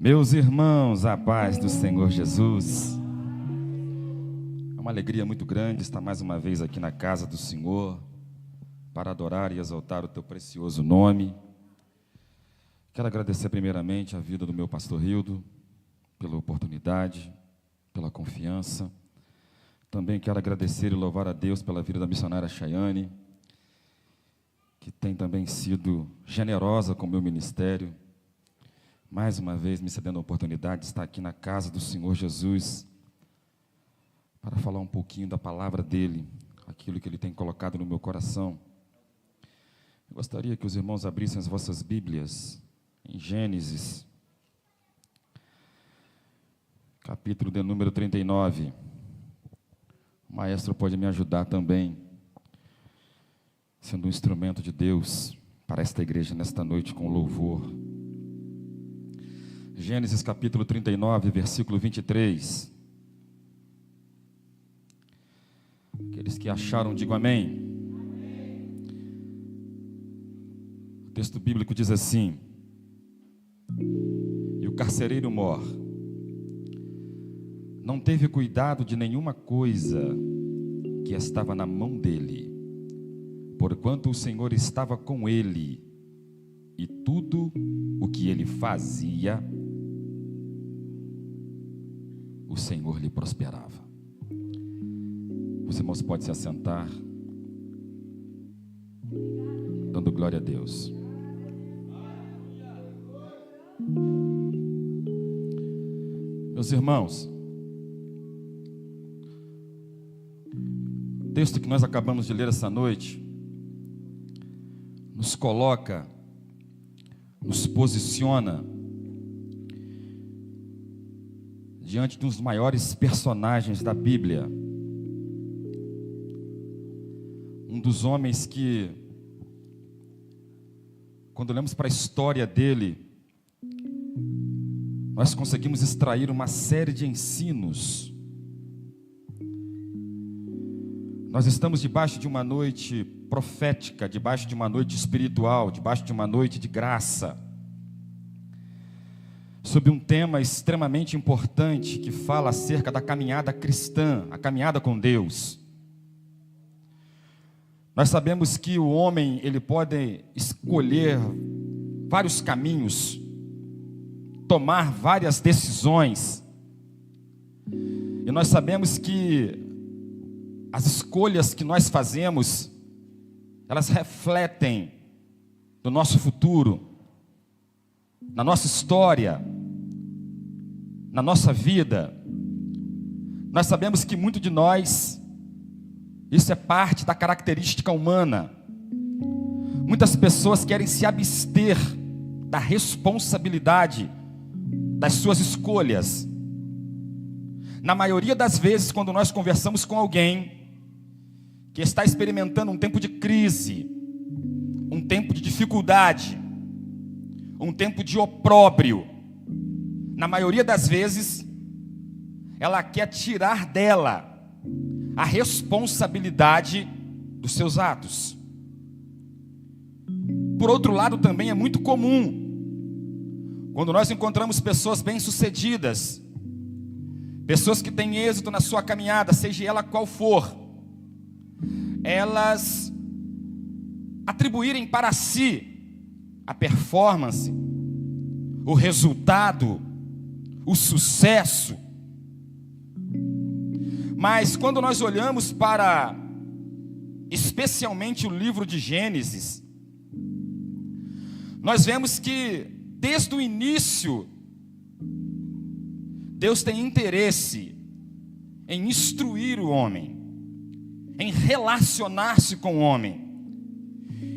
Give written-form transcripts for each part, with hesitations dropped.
Meus irmãos, a paz do Senhor Jesus. É uma alegria muito grande estar mais uma vez aqui na casa do Senhor para adorar e exaltar o teu precioso nome. Quero agradecer primeiramente a vida do meu pastor Hildo, pela oportunidade, pela confiança. Também quero agradecer e louvar a Deus pela vida da missionária Chayane, que tem também sido generosa com o meu ministério, mais uma vez me cedendo a oportunidade de estar aqui na casa do Senhor Jesus, para falar um pouquinho da palavra dEle, aquilo que Ele tem colocado no meu coração. Eu gostaria que os irmãos abrissem as vossas Bíblias em Gênesis, capítulo de número 39. O maestro pode me ajudar também, sendo um instrumento de Deus para esta igreja nesta noite com louvor. Gênesis capítulo 39, versículo 23. Aqueles que acharam, digam amém. O texto bíblico diz assim: e o carcereiro mor não teve cuidado de nenhuma coisa que estava na mão dele, porquanto o Senhor estava com ele, e tudo o que ele fazia, o Senhor lhe prosperava. Os irmãos podem se assentar, dando glória a Deus. Meus irmãos, o texto que nós acabamos de ler essa noite nos coloca, nos posiciona diante dos maiores personagens da Bíblia. Um dos homens que, quando olhamos para a história dele, nós conseguimos extrair uma série de ensinos. Nós estamos debaixo de uma noite profética, debaixo de uma noite espiritual, debaixo de uma noite de graça, sobre um tema extremamente importante que fala acerca da caminhada cristã, a caminhada com Deus. Nós sabemos que o homem, ele pode escolher vários caminhos, tomar várias decisões, e nós sabemos que as escolhas que nós fazemos, elas refletem no nosso futuro, na nossa história, na nossa vida. Nós sabemos que muito de nós, isso é parte da característica humana. Muitas pessoas querem se abster da responsabilidade das suas escolhas. Na maioria das vezes, quando nós conversamos com alguém que está experimentando um tempo de crise, um tempo de dificuldade, um tempo de opróbrio, na maioria das vezes, ela quer tirar dela a responsabilidade dos seus atos. Por outro lado, também é muito comum, quando nós encontramos pessoas bem-sucedidas, pessoas que têm êxito na sua caminhada, seja ela qual for, elas atribuírem para si a performance, o resultado, o sucesso. Mas quando nós olhamos para, especialmente o livro de Gênesis, nós vemos que desde o início, Deus tem interesse em instruir o homem, em relacionar-se com o homem,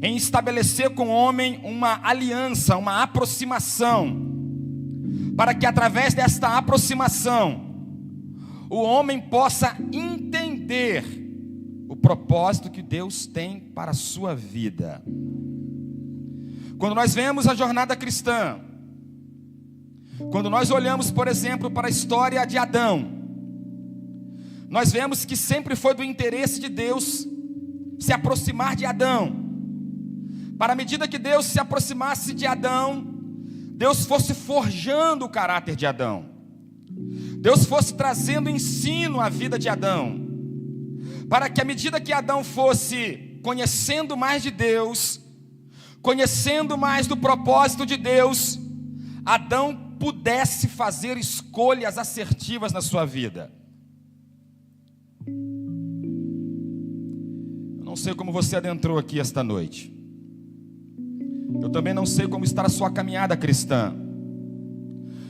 em estabelecer com o homem uma aliança, uma aproximação, para que através desta aproximação, o homem possa entender o propósito que Deus tem para a sua vida. Quando nós vemos a jornada cristã, quando nós olhamos, por exemplo, para a história de Adão, nós vemos que sempre foi do interesse de Deus se aproximar de Adão. Para a medida que Deus se aproximasse de Adão, Deus fosse forjando o caráter de Adão. Deus fosse trazendo ensino à vida de Adão, para que à medida que Adão fosse conhecendo mais de Deus, conhecendo mais do propósito de Deus, Adão pudesse fazer escolhas assertivas na sua vida. Eu não sei como você adentrou aqui esta noite. Eu também não sei como está a sua caminhada cristã.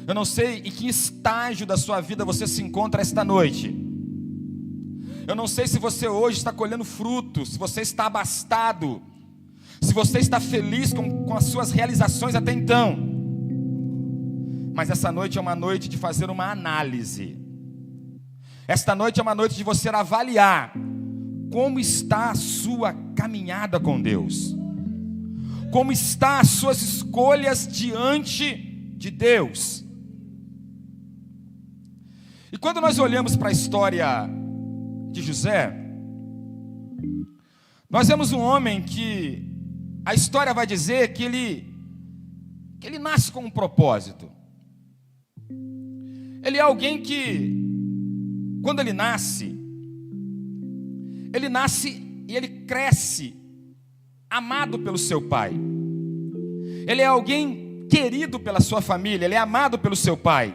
Eu não sei em que estágio da sua vida você se encontra esta noite. Eu não sei se você hoje está colhendo frutos, se você está abastado, se você está feliz com as suas realizações até então. Mas essa noite é uma noite de fazer uma análise. Esta noite é uma noite de você avaliar como está a sua caminhada com Deus, como estão as suas escolhas diante de Deus. E quando nós olhamos para a história de José, nós vemos um homem que a história vai dizer que ele nasce com um propósito. Ele é alguém que, quando ele nasce e ele cresce amado pelo seu pai. Ele é alguém querido pela sua família, ele é amado pelo seu pai.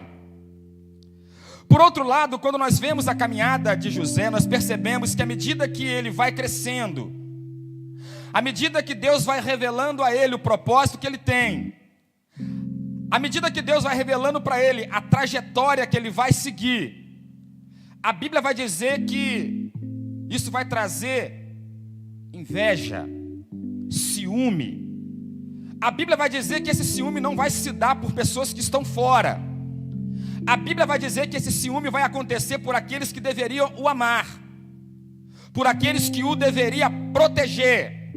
Por outro lado, quando nós vemos a caminhada de José, nós percebemos que à medida que ele vai crescendo, à medida que Deus vai revelando a ele o propósito que ele tem, à medida que Deus vai revelando para ele a trajetória que ele vai seguir, a Bíblia vai dizer que isso vai trazer inveja, ciúme. A Bíblia vai dizer que esse ciúme não vai se dar por pessoas que estão fora. A Bíblia vai dizer que esse ciúme vai acontecer por aqueles que deveriam o amar, por aqueles que o deveriam proteger,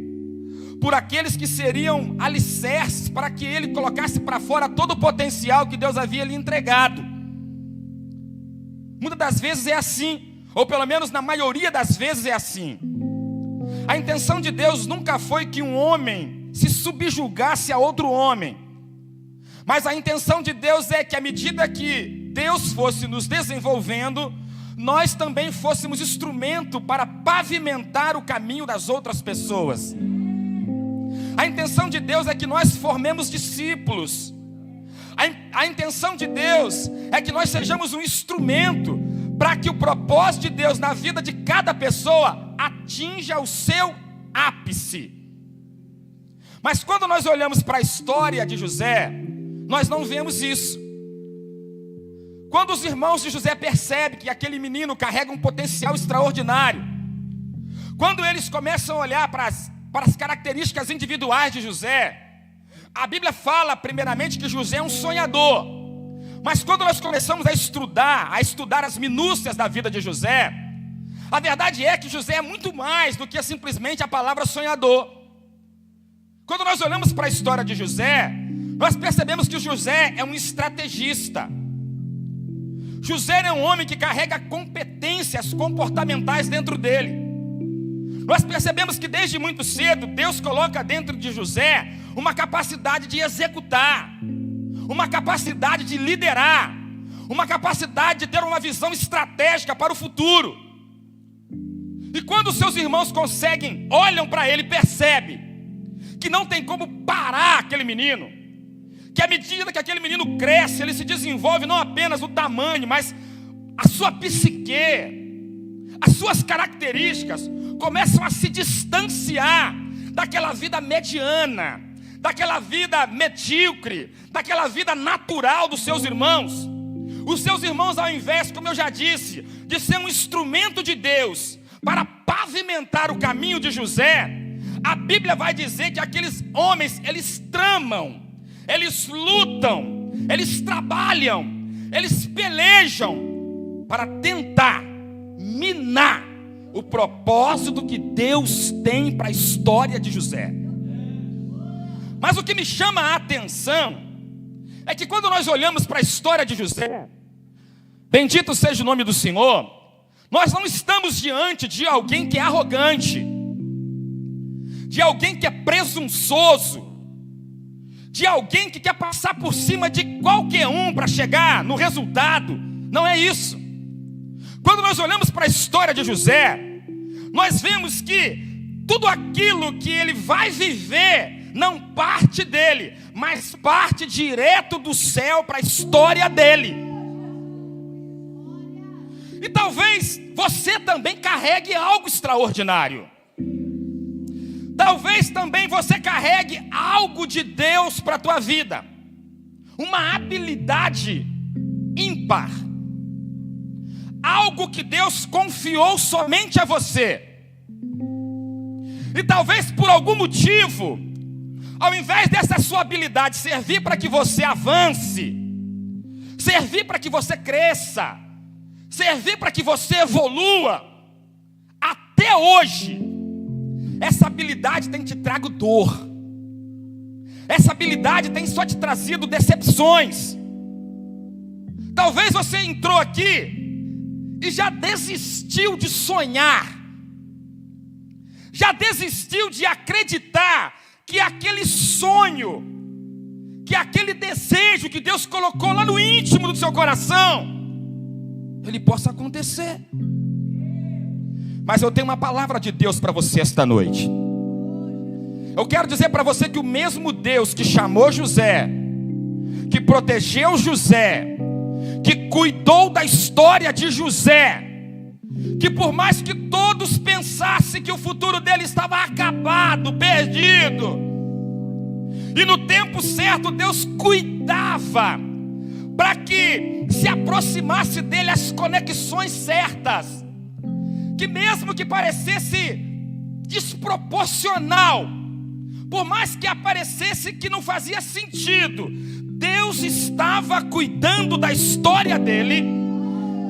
por aqueles que seriam alicerces para que ele colocasse para fora todo o potencial que Deus havia lhe entregado. Muitas das vezes é assim, ou pelo menos na maioria das vezes é assim. A intenção de Deus nunca foi que um homem se subjugasse a outro homem, mas a intenção de Deus é que à medida que Deus fosse nos desenvolvendo, nós também fôssemos instrumento para pavimentar o caminho das outras pessoas. A intenção de Deus é que nós formemos discípulos. A intenção de Deus é que nós sejamos um instrumento para que o propósito de Deus na vida de cada pessoa atinja o seu ápice. Mas quando nós olhamos para a história de José, nós não vemos isso. Quando os irmãos de José percebem que aquele menino carrega um potencial extraordinário, quando eles começam a olhar para as características individuais de José, a Bíblia fala primeiramente que José é um sonhador. Mas quando nós começamos a estudar as minúcias da vida de José, a verdade é que José é muito mais do que simplesmente a palavra sonhador. Quando nós olhamos para a história de José, nós percebemos que José é um estrategista. José é um homem que carrega competências comportamentais dentro dele. Nós percebemos que desde muito cedo Deus coloca dentro de José uma capacidade de executar, uma capacidade de liderar, uma capacidade de ter uma visão estratégica para o futuro. E quando os seus irmãos olham para ele e percebem que não tem como parar aquele menino, que à medida que aquele menino cresce, ele se desenvolve não apenas no tamanho, mas a sua psique, as suas características começam a se distanciar daquela vida mediana, daquela vida medíocre, daquela vida natural dos seus irmãos. Os seus irmãos, ao invés, como eu já disse, de ser um instrumento de Deus para pavimentar o caminho de José, a Bíblia vai dizer que aqueles homens, eles tramam, eles lutam, eles trabalham, eles pelejam para tentar minar o propósito que Deus tem para a história de José. Mas o que me chama a atenção é que quando nós olhamos para a história de José, bendito seja o nome do Senhor, nós não estamos diante de alguém que é arrogante, de alguém que é presunçoso, de alguém que quer passar por cima de qualquer um para chegar no resultado. Não é isso. Quando nós olhamos para a história de José, nós vemos que tudo aquilo que ele vai viver não parte dele, mas parte direto do céu para a história dele. E talvez você também carregue algo extraordinário. Talvez também você carregue algo de Deus para a tua vida. Uma habilidade ímpar. Algo que Deus confiou somente a você. E talvez por algum motivo, ao invés dessa sua habilidade servir para que você avance, servir para que você cresça, servir para que você evolua, até hoje, essa habilidade tem te trago dor. Essa habilidade tem só te trazido decepções. Talvez você entrou aqui e já desistiu de sonhar, já desistiu de acreditar que aquele sonho, que aquele desejo que Deus colocou lá no íntimo do seu coração, ele possa acontecer. Mas eu tenho uma palavra de Deus para você esta noite. Eu quero dizer para você que o mesmo Deus que chamou José, que protegeu José, que cuidou da história de José, que por mais que todos pensassem que o futuro dele estava acabado, perdido, e no tempo certo Deus cuidava para que se aproximasse dele as conexões certas, que mesmo que parecesse desproporcional, por mais que aparecesse que não fazia sentido, Deus estava cuidando da história dele,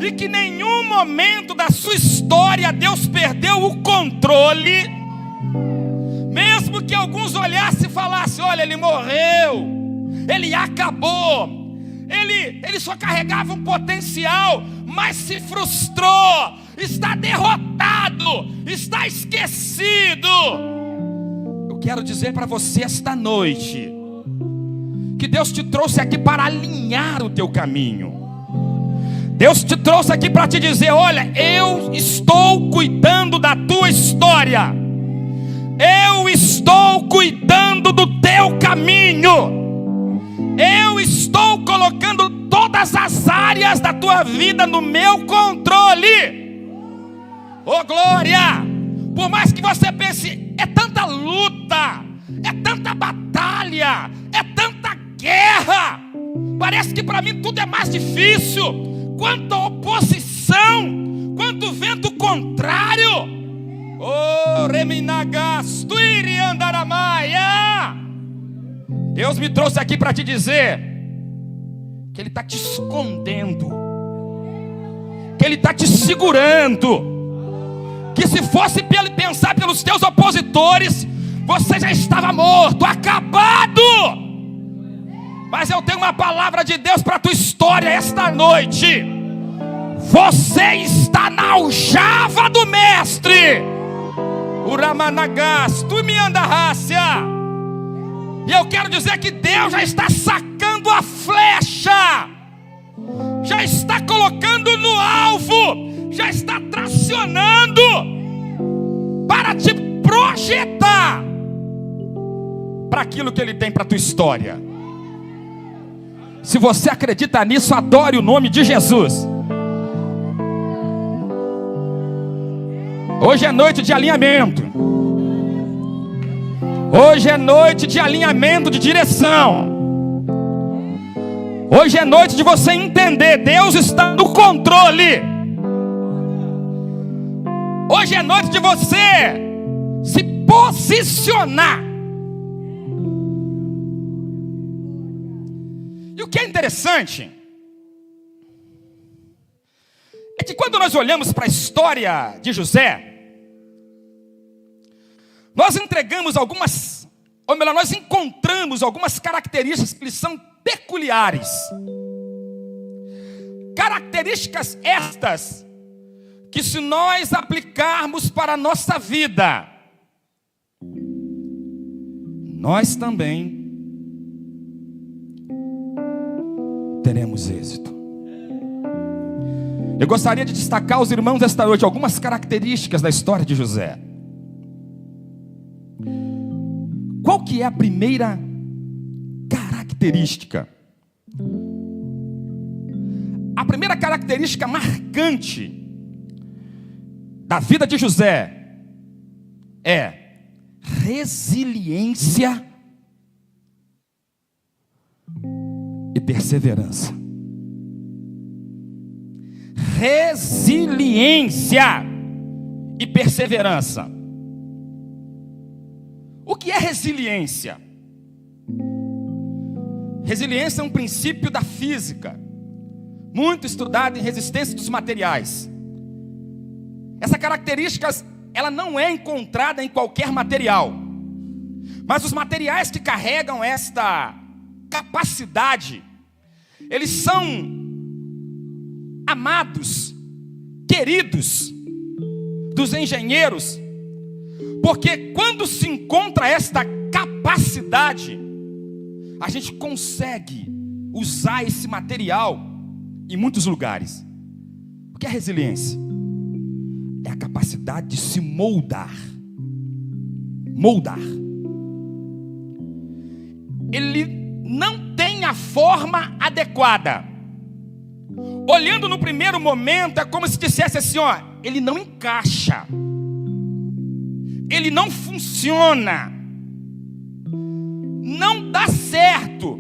e que em nenhum momento da sua história Deus perdeu o controle. Mesmo que alguns olhassem e falassem: olha, ele morreu, ele acabou, ele só carregava um potencial, mas se frustrou, está derrotado, está esquecido. Eu quero dizer para você esta noite que Deus te trouxe aqui para alinhar o teu caminho. Deus te trouxe aqui para te dizer: olha, eu estou cuidando da tua história, eu estou cuidando do teu caminho, eu estou colocando todas as áreas da tua vida no meu controle. Oh glória! Por mais que você pense, é tanta luta, é tanta batalha, é tanta guerra, parece que para mim tudo é mais difícil. Quanta oposição, quanto vento contrário. Oh, reminagas, tuiri andaramaia. Deus me trouxe aqui para te dizer que Ele está te escondendo, que Ele está te segurando, que se fosse pensar pelos teus opositores, você já estava morto, acabado. Mas eu tenho uma palavra de Deus para a tua história esta noite. Você está na aljava do mestre. Uramanagas, tu me andarrácia. E eu quero dizer que Deus já está sacando a flecha, já está colocando no alvo, já está tracionando para te projetar para aquilo que Ele tem para a tua história. Se você acredita nisso, adore o nome de Jesus. Hoje é noite de alinhamento. Hoje é noite de alinhamento de direção. Hoje é noite de você entender: Deus está no controle. Hoje é noite de você se posicionar. E o que é interessante é que quando nós olhamos para a história de José, nós nós encontramos algumas características que lhes são peculiares. Características estas que, se nós aplicarmos para a nossa vida, nós também teremos êxito. Eu gostaria de destacar aos irmãos esta noite algumas características da história de José. Qual que é a primeira característica? A primeira característica marcante da vida de José é resiliência e perseverança. Resiliência e perseverança. O que é resiliência? Resiliência é um princípio da física, muito estudado em resistência dos materiais. Essa característica, ela não é encontrada em qualquer material, mas os materiais que carregam esta capacidade, eles são amados, queridos dos engenheiros, porque quando se encontra esta capacidade, a gente consegue usar esse material em muitos lugares. O que é resiliência? É a capacidade de se moldar. Moldar. Ele não tem a forma adequada. Olhando no primeiro momento, é como se dissesse assim, ó, ele não encaixa. Ele não funciona. Não dá certo.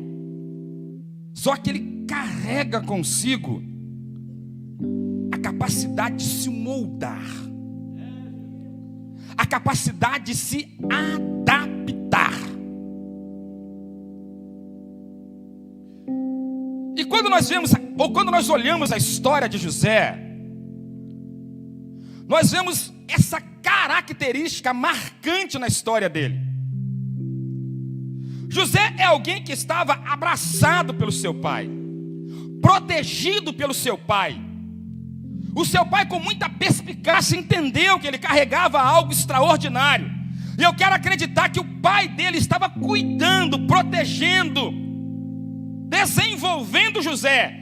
Só que ele carrega consigo a capacidade de se moldar, a capacidade de se adaptar. E quando nós vemos, ou quando nós olhamos a história de José, nós vemos essa característica marcante na história dele. José é alguém que estava abraçado pelo seu pai, protegido pelo seu pai. O seu pai, com muita perspicácia, entendeu que ele carregava algo extraordinário. E eu quero acreditar que o pai dele estava cuidando, protegendo, desenvolvendo José,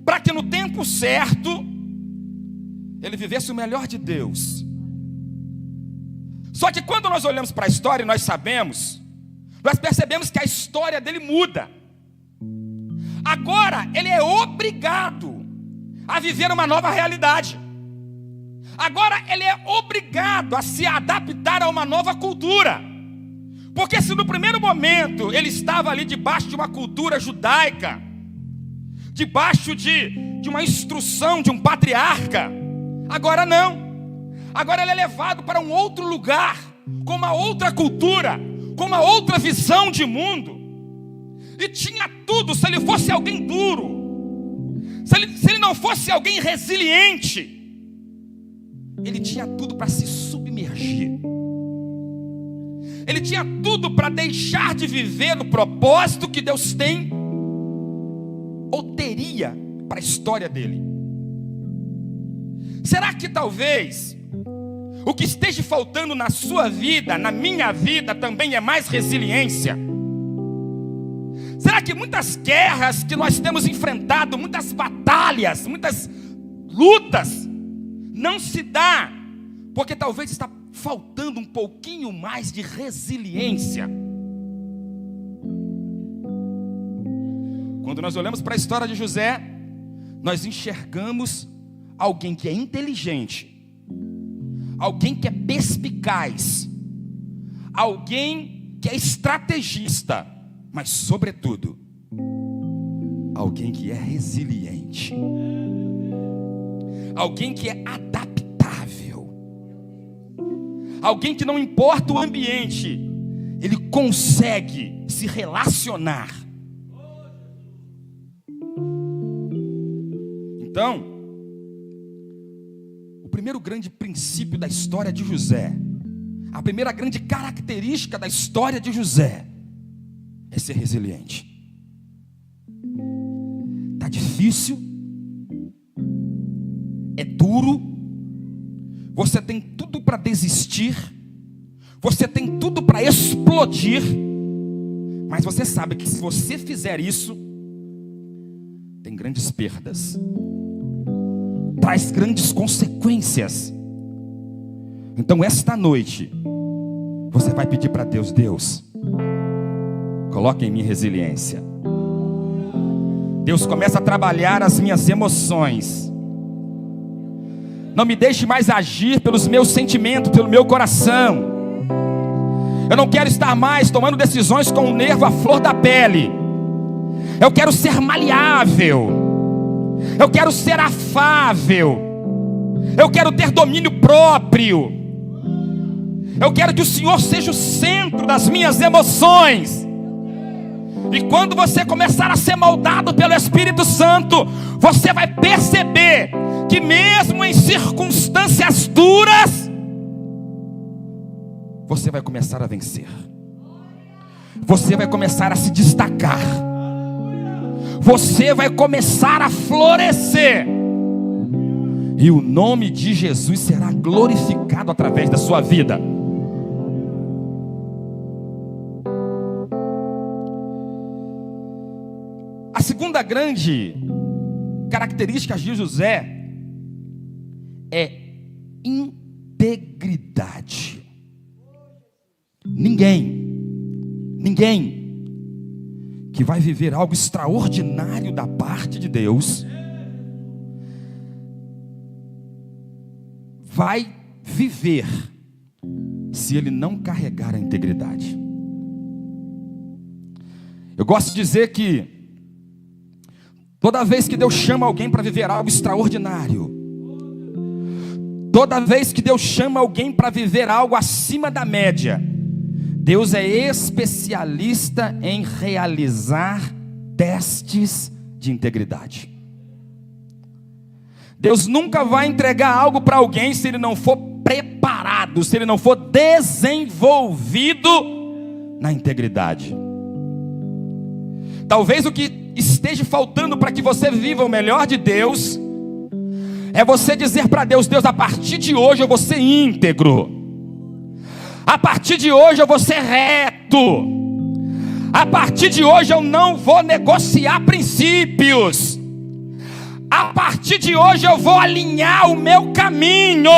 para que no tempo certo ele vivesse o melhor de Deus. Só que quando nós olhamos para a história, nós percebemos que a história dele muda. Agora ele é obrigado a viver uma nova realidade. Agora ele é obrigado a se adaptar a uma nova cultura. Porque se no primeiro momento ele estava ali debaixo de uma cultura judaica, debaixo de uma instrução de um patriarca, agora não. Agora ele é levado para um outro lugar, com uma outra cultura, com uma outra visão de mundo. E tinha tudo, se ele fosse alguém duro, se ele não fosse alguém resiliente, ele tinha tudo para se submergir. Ele tinha tudo para deixar de viver o propósito que Deus tem, ou teria, para a história dele. Será que talvez o que esteja faltando na sua vida, na minha vida, também é mais resiliência? Será que muitas guerras que nós temos enfrentado, muitas batalhas, muitas lutas, não se dá porque talvez está faltando um pouquinho mais de resiliência? Quando nós olhamos para a história de José, nós enxergamos alguém que é inteligente, alguém que é perspicaz, alguém que é estrategista, mas sobretudo, alguém que é resiliente, alguém que é adaptável, alguém que não importa o ambiente, ele consegue se relacionar. Então, o primeiro grande princípio da história de José, a primeira grande característica da história de José, é ser resiliente. Está difícil, é duro, você tem tudo para desistir, você tem tudo para explodir, mas você sabe que se você fizer isso, tem grandes perdas, traz grandes consequências. Então esta noite você vai pedir para Deus: Deus, coloque em mim resiliência. Deus, começa a trabalhar as minhas emoções. Não me deixe mais agir pelos meus sentimentos, pelo meu coração. Eu não quero estar mais tomando decisões com o nervo à flor da pele. Eu quero ser maleável. Eu quero ser afável. Eu quero ter domínio próprio. Eu quero que o Senhor seja o centro das minhas emoções. E quando você começar a ser moldado pelo Espírito Santo, você vai perceber que mesmo em circunstâncias duras, você vai começar a vencer. Você vai começar a se destacar. Você vai começar a florescer. E o nome de Jesus será glorificado através da sua vida. A segunda grande característica de José é integridade. Ninguém que vai viver algo extraordinário da parte de Deus vai viver se ele não carregar a integridade. Eu gosto de dizer que toda vez que Deus chama alguém para viver algo extraordinário, toda vez que Deus chama alguém para viver algo acima da média, Deus é especialista em realizar testes de integridade. Deus nunca vai entregar algo para alguém se ele não for preparado, se ele não for desenvolvido na integridade. Talvez o que esteja faltando para que você viva o melhor de Deus é você dizer para Deus: Deus, a partir de hoje eu vou ser íntegro. A partir de hoje eu vou ser reto. A partir de hoje eu não vou negociar princípios. A partir de hoje eu vou alinhar o meu caminho.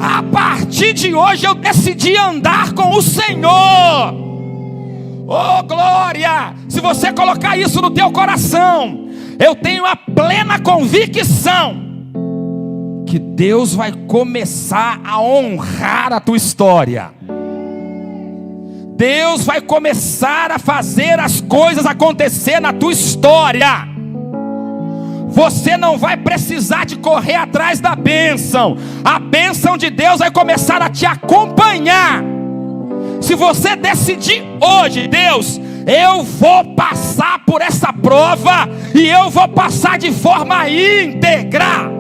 A partir de hoje eu decidi andar com o Senhor. Oh, glória! Se você colocar isso no teu coração, eu tenho a plena convicção que Deus vai começar a honrar a tua história. Deus vai começar a fazer as coisas acontecer na tua história. Você não vai precisar de correr atrás da bênção. A bênção de Deus vai começar a te acompanhar. Se você decidir hoje: Deus, eu vou passar por essa prova e eu vou passar de forma íntegra.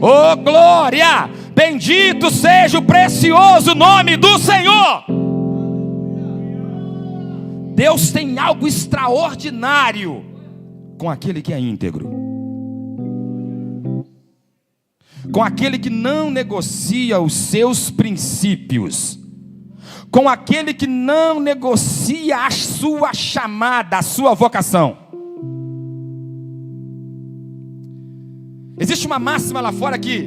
Oh, glória! Bendito seja o precioso nome do Senhor. Deus tem algo extraordinário com aquele que é íntegro, com aquele que não negocia os seus princípios, com aquele que não negocia a sua chamada, a sua vocação. Existe uma máxima lá fora que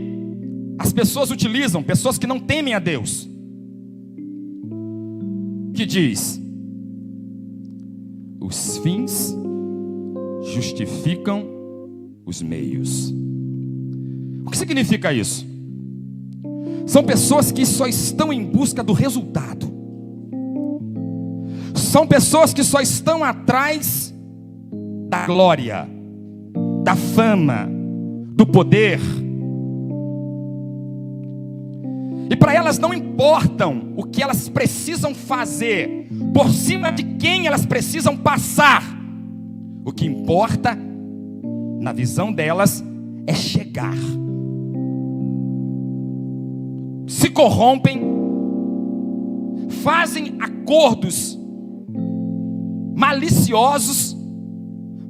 as pessoas utilizam, pessoas que não temem a Deus, que diz: os fins justificam os meios. O que significa isso? São pessoas que só estão em busca do resultado. São pessoas que só estão atrás da glória, da fama, do poder. E para elas não importam o que elas precisam fazer, por cima de quem elas precisam passar. O que importa, na visão delas, é chegar. Se corrompem, fazem acordos maliciosos,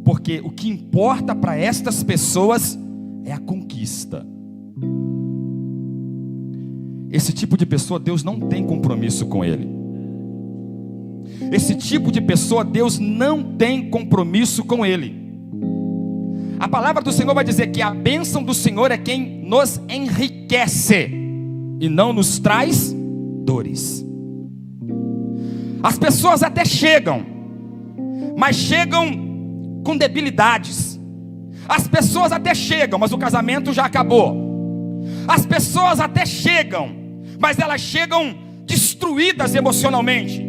porque o que importa para estas pessoas é a conquista. Esse tipo de pessoa, Deus não tem compromisso com ele. Esse tipo de pessoa, Deus não tem compromisso com ele. A palavra do Senhor vai dizer que a bênção do Senhor é quem nos enriquece e não nos traz dores. As pessoas até chegam, mas chegam com debilidades. As pessoas até chegam, mas o casamento já acabou. As pessoas até chegam, mas elas chegam destruídas emocionalmente.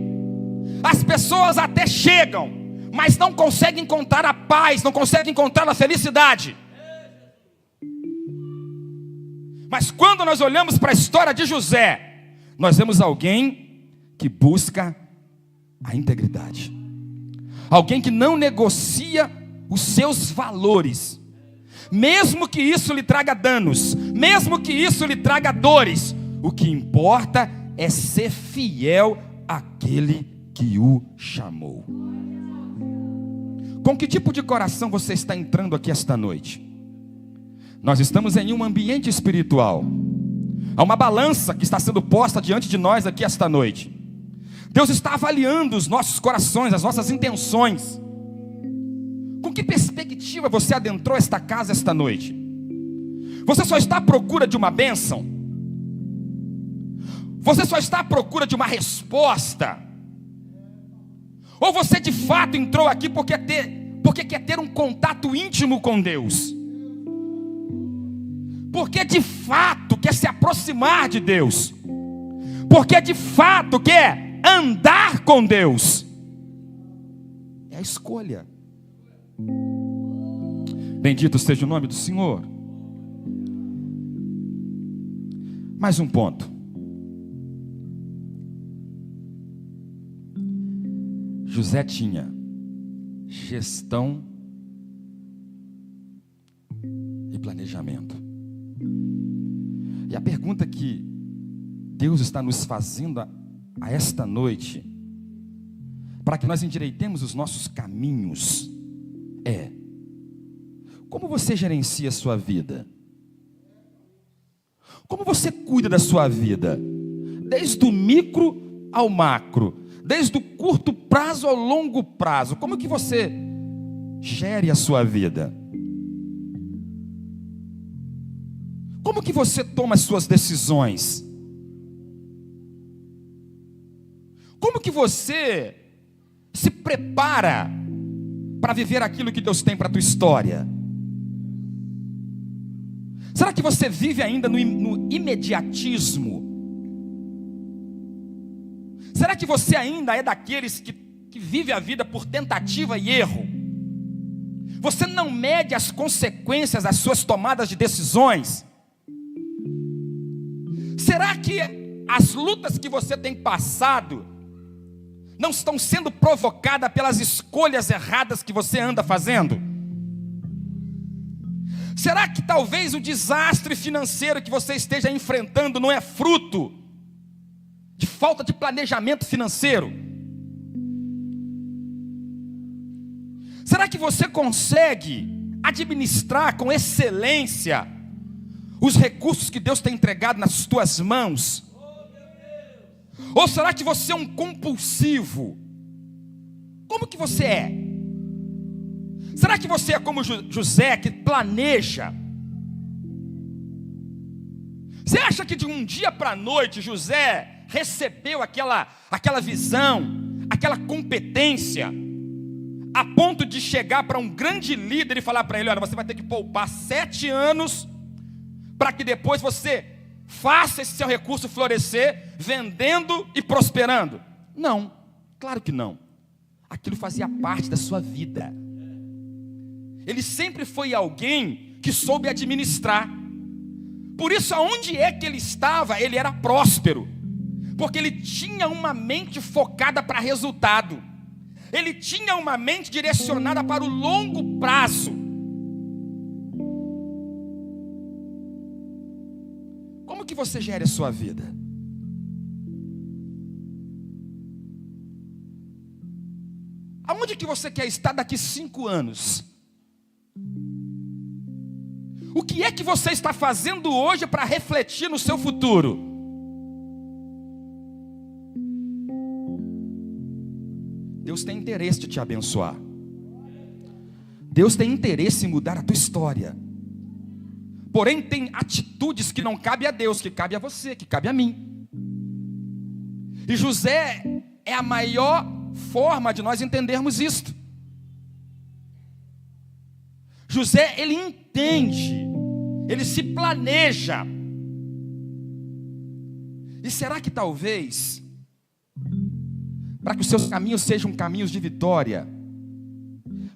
As pessoas até chegam, mas não conseguem encontrar a paz, não conseguem encontrar a felicidade. Mas quando nós olhamos para a história de José, nós vemos alguém que busca a integridade, alguém que não negocia os seus valores, mesmo que isso lhe traga danos, mesmo que isso lhe traga dores. O que importa é ser fiel àquele que o chamou. Com que tipo de coração você está entrando aqui esta noite? Nós estamos em um ambiente espiritual. Há uma balança que está sendo posta diante de nós aqui esta noite. Deus está avaliando os nossos corações, as nossas intenções. Com que perspectiva você adentrou esta casa esta noite? Você só está à procura de uma bênção? Você só está à procura de uma resposta? Ou você de fato entrou aqui porque quer ter um contato íntimo com Deus? Porque de fato quer se aproximar de Deus? Porque de fato quer andar com Deus? É a escolha. Bendito seja o nome do Senhor. Mais um ponto. José tinha gestão e planejamento. E a pergunta que Deus está nos fazendo a esta noite, para que nós endireitemos os nossos caminhos, é: como você gerencia a sua vida? Como você cuida da sua vida? Desde o micro ao macro, desde o curto prazo ao longo prazo. Como que você gere a sua vida? Como que você toma as suas decisões? Como que você se prepara para viver aquilo que Deus tem para a tua história? Será que você vive ainda no imediatismo? Será que você ainda é daqueles que vive a vida por tentativa e erro? Você não mede as consequências das suas tomadas de decisões? Será que as lutas que você tem passado não estão sendo provocadas pelas escolhas erradas que você anda fazendo? Será que talvez o desastre financeiro que você esteja enfrentando não é fruto de falta de planejamento financeiro? Será que você consegue administrar com excelência os recursos que Deus tem entregado nas tuas mãos? Ou será que você é um compulsivo? Como que você é? Será que você é como José, que planeja? Você acha que de um dia para a noite José recebeu aquela visão, aquela competência, a ponto de chegar para um grande líder e falar para ele: olha, você vai ter que poupar 7 anos para que depois você faça esse seu recurso florescer, vendendo e prosperando? Não, claro que não. Aquilo fazia parte da sua vida. Ele sempre foi alguém que soube administrar. Por isso, aonde é que ele estava, ele era próspero, porque ele tinha uma mente focada para resultado. Ele tinha uma mente direcionada para o longo prazo. Como que você gera a sua vida? Aonde que você quer estar daqui 5 anos? O que é que você está fazendo hoje para refletir no seu futuro? Deus tem interesse de te abençoar. Deus tem interesse em mudar a tua história. Porém, tem atitudes que não cabe a Deus, que cabe a você, que cabe a mim. E José é a maior forma de nós entendermos isto. José, ele entende, ele se planeja. E será que talvez, para que os seus caminhos sejam caminhos de vitória,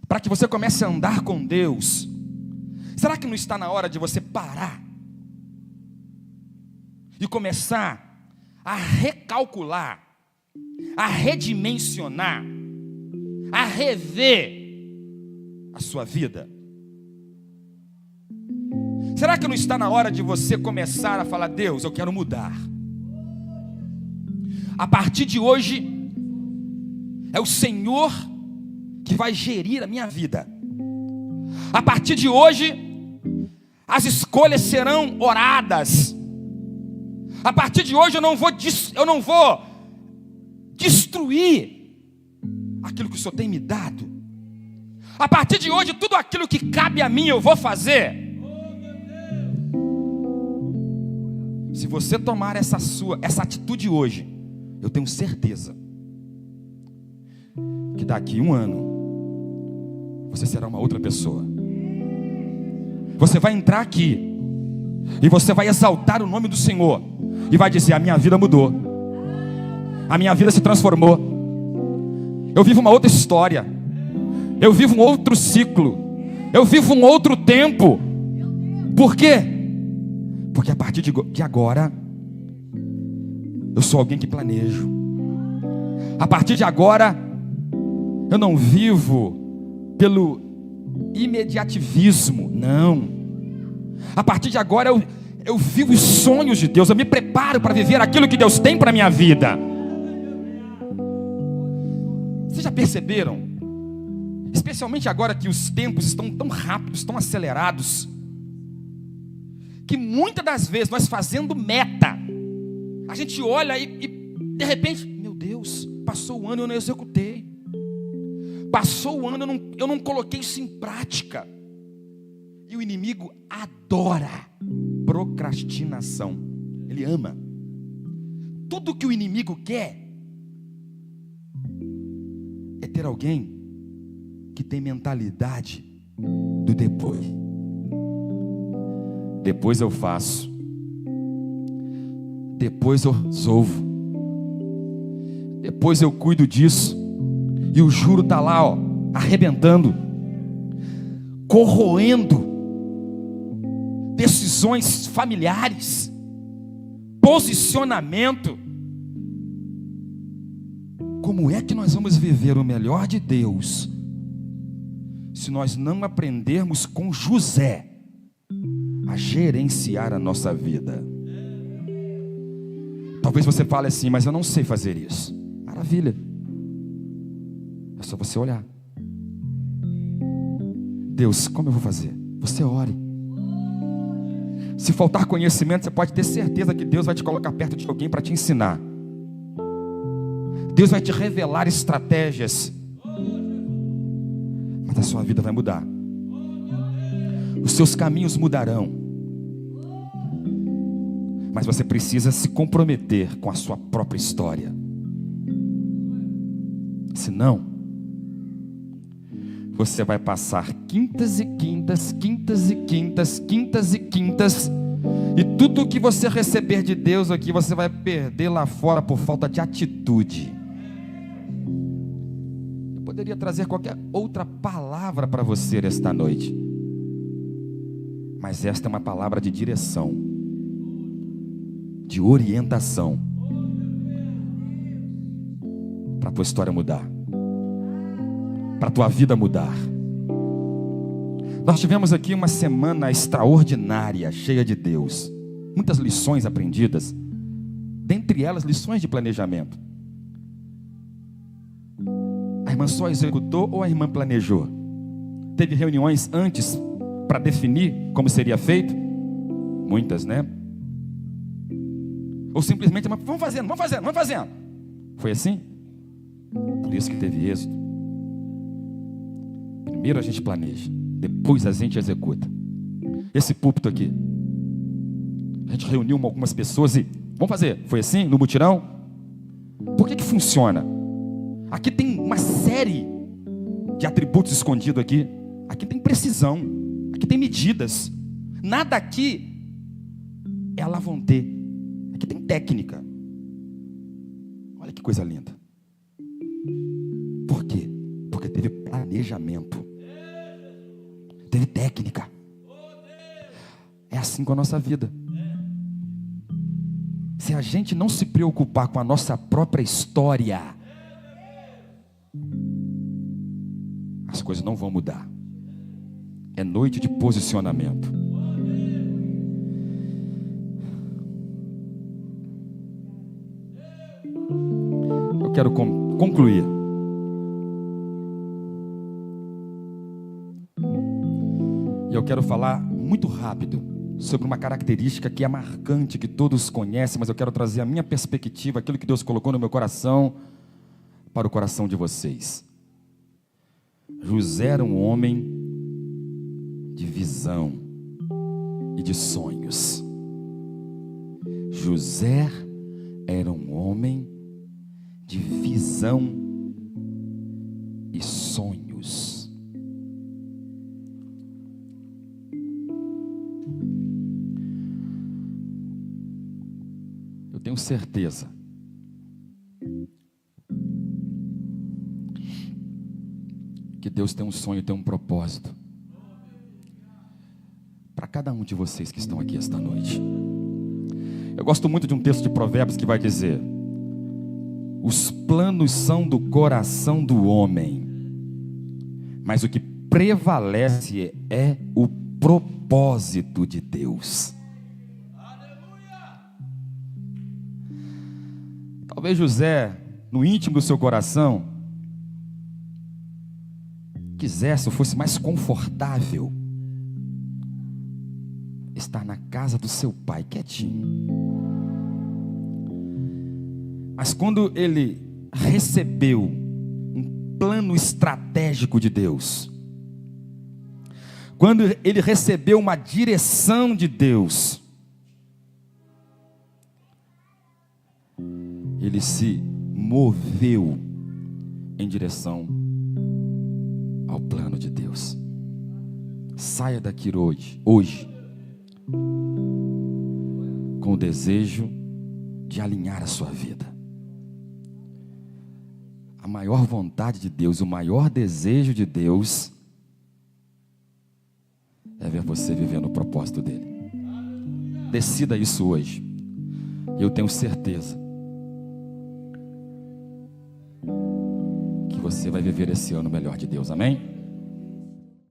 para que você comece a andar com Deus, será que não está na hora de você parar e começar a recalcular, a redimensionar, a rever a sua vida? Será que não está na hora de você começar a falar: Deus, eu quero mudar. A partir de hoje, é o Senhor que vai gerir a minha vida. A partir de hoje, as escolhas serão oradas. A partir de hoje eu não vou destruir aquilo que o Senhor tem me dado. A partir de hoje, tudo aquilo que cabe a mim eu vou fazer. Se você tomar essa atitude hoje, eu tenho certeza que daqui 1 ano você será uma outra pessoa. Você vai entrar aqui e você vai exaltar o nome do Senhor e vai dizer: a minha vida mudou, a minha vida se transformou, eu vivo uma outra história, eu vivo um outro ciclo, eu vivo um outro tempo. Por quê? Porque a partir de agora eu sou alguém que planejo. A partir de agora eu não vivo pelo imediativismo, não. A partir de agora eu vivo os sonhos de Deus. Eu me preparo para viver aquilo que Deus tem para a minha vida. Vocês já perceberam? Especialmente agora que os tempos estão tão rápidos, tão acelerados, que muitas das vezes nós fazendo meta, a gente olha e de repente, meu Deus, passou o ano e eu não executei. Passou o ano e eu não coloquei isso em prática. E o inimigo adora procrastinação. Ele ama. Tudo que o inimigo quer é ter alguém que tem mentalidade do depois. Depois eu faço. Depois eu resolvo. Depois eu cuido disso. E o juro está lá, ó, arrebentando, corroendo decisões familiares, posicionamento. Como é que nós vamos viver o melhor de Deus se nós não aprendermos com José a gerenciar a nossa vida? Talvez você fale assim: mas eu não sei fazer isso. Maravilha, é só você olhar. Deus, como eu vou fazer? Você ore. Se faltar conhecimento, você pode ter certeza que Deus vai te colocar perto de alguém para te ensinar. Deus vai te revelar estratégias. Mas a sua vida vai mudar. Os seus caminhos mudarão. Mas você precisa se comprometer com a sua própria história. Senão, você vai passar quintas e quintas, quintas e quintas, quintas e quintas, e tudo que você receber de Deus aqui, você vai perder lá fora por falta de atitude. Eu poderia trazer qualquer outra palavra para você esta noite, mas esta é uma palavra de direção, de orientação, para a tua história mudar, para a tua vida mudar. Nós tivemos aqui uma semana extraordinária, cheia de Deus, muitas lições aprendidas, dentre elas lições de planejamento. A irmã só executou ou a irmã planejou? Teve reuniões antes para definir como seria feito? Muitas, né? Ou simplesmente, vamos fazendo. Foi assim? Por isso que teve êxito. Primeiro a gente planeja. depois a gente executa. Esse púlpito aqui, a gente reuniu algumas pessoas e vamos fazer. Foi assim no mutirão? Por que funciona? Aqui tem uma série de atributos escondidos aqui. Aqui tem precisão, aqui tem medidas. Nada aqui é à la vontade. Aqui tem técnica. Olha que coisa linda. Por quê? Porque teve planejamento, teve técnica. É assim com a nossa vida. Se a gente não se preocupar com a nossa própria história, as coisas não vão mudar. É noite de posicionamento. Eu quero concluir. E eu quero falar muito rápido sobre uma característica que é marcante, que todos conhecem, mas eu quero trazer a minha perspectiva, aquilo que Deus colocou no meu coração, para o coração de vocês. José era um homem de visão e de sonhos. José era um homem de visão e sonhos. Eu tenho certeza que Deus tem um sonho, tem um propósito para cada um de vocês que estão aqui esta noite. Eu gosto muito de um texto de Provérbios que vai dizer: os planos são do coração do homem, mas o que prevalece é o propósito de Deus. Talvez José, no íntimo do seu coração, quisesse ou fosse mais confortável estar na casa do seu pai, quietinho. Mas quando ele recebeu um plano estratégico de Deus, quando ele recebeu uma direção de Deus, ele se moveu em direção ao plano de Deus. Saia daqui hoje, com o desejo de alinhar a sua vida. A maior vontade de Deus, o maior desejo de Deus é ver você vivendo o propósito dele. Decida isso hoje. Eu tenho certeza que você vai viver esse ano melhor de Deus, amém?